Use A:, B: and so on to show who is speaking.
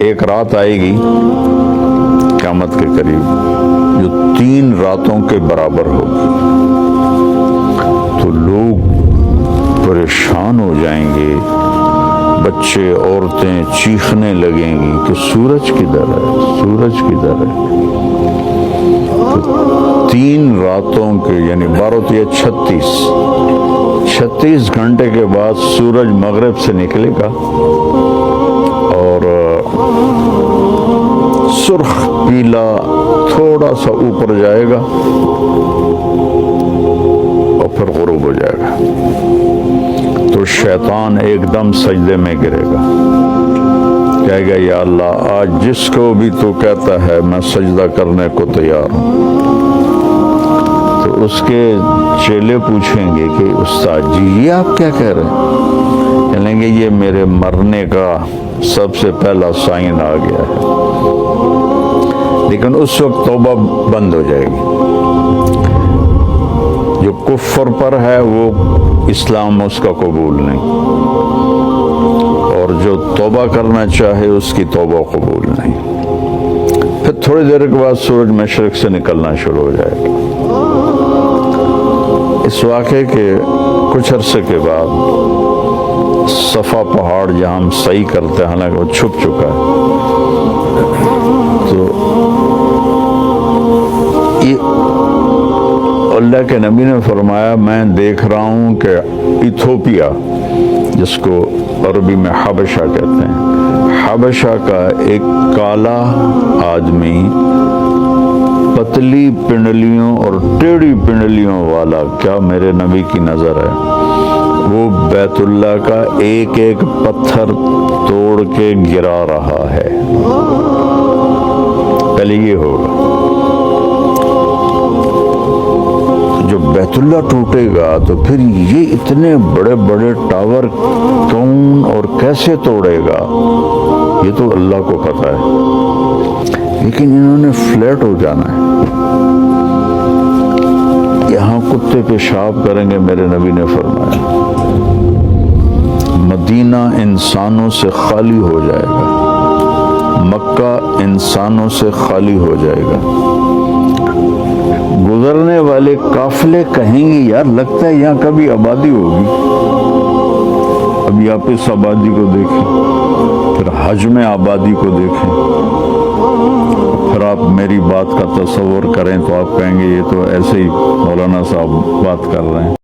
A: ایک رات آئے گی قیامت کے قریب جو 3 راتوں کے برابر ہوگی، تو لوگ پریشان ہو جائیں گے، بچے عورتیں چیخنے لگیں گی کہ سورج کدھر ہے، سورج کدھر ہے۔ تو 3 راتوں کے یعنی 12 یا 36 گھنٹے کے بعد سورج مغرب سے نکلے گا اور سرخ پیلا تھوڑا سا اوپر جائے گا اور پھر غروب ہو جائے گا۔ تو شیطان ایک دم سجدے میں گرے گا، کہے گا یا اللہ آج جس کو بھی تو کہتا ہے میں سجدہ کرنے کو تیار ہوں۔ تو اس کے چیلے پوچھیں گے کہ استاد جی یہ آپ کیا کہہ رہے ہیں؟ کہیں گے یہ میرے مرنے کا سب سے پہلا سائن آ گیا ہے۔ لیکن اس وقت توبہ بند ہو جائے گی۔ جو کفر پر ہے وہ اسلام اس کا قبول نہیں، اور جو توبہ کرنا چاہے اس کی توبہ قبول نہیں۔ پھر تھوڑی دیر کے بعد سورج مشرق سے نکلنا شروع ہو جائے گا۔ اس واقعے کے کچھ عرصے کے بعد صفا پہاڑ جہاں ہم سعی کرتے ہیں، حالانکہ وہ چھپ چکا ہے، تو یہ اللہ کے نبی نے فرمایا میں دیکھ رہا ہوں کہ ایتھوپیا، جس کو عربی میں حبشہ کہتے ہیں، حبشہ کا ایک کالا آدمی پتلی پنڈلیوں اور ٹیڑھی پنڈلیوں والا، کیا میرے نبی کی نظر ہے، وہ بیت اللہ کا ایک ایک پتھر توڑ کے گرا رہا ہے۔ پہلے یہ ہوگا جو بیت اللہ ٹوٹے گا تو پھر یہ اتنے بڑے بڑے ٹاور کون اور کیسے توڑے گا، یہ تو اللہ کو پتہ ہے۔ لیکن انہوں نے فلیٹ ہو جانا ہے، یہاں کتے پیشاب کریں گے، میرے نبی نے فرمایا۔ مدینہ انسانوں سے خالی ہو جائے گا، مکہ انسانوں سے خالی ہو جائے گا۔ گزرنے والے قافلے کہیں گے یار لگتا ہے یہاں کبھی آبادی ہوگی۔ ابھی آپ اس آبادی کو دیکھیں، پھر حجم آبادی کو دیکھیں، پھر آپ میری بات کا تصور کریں تو آپ کہیں گے یہ تو ایسے ہی مولانا صاحب بات کر رہے ہیں۔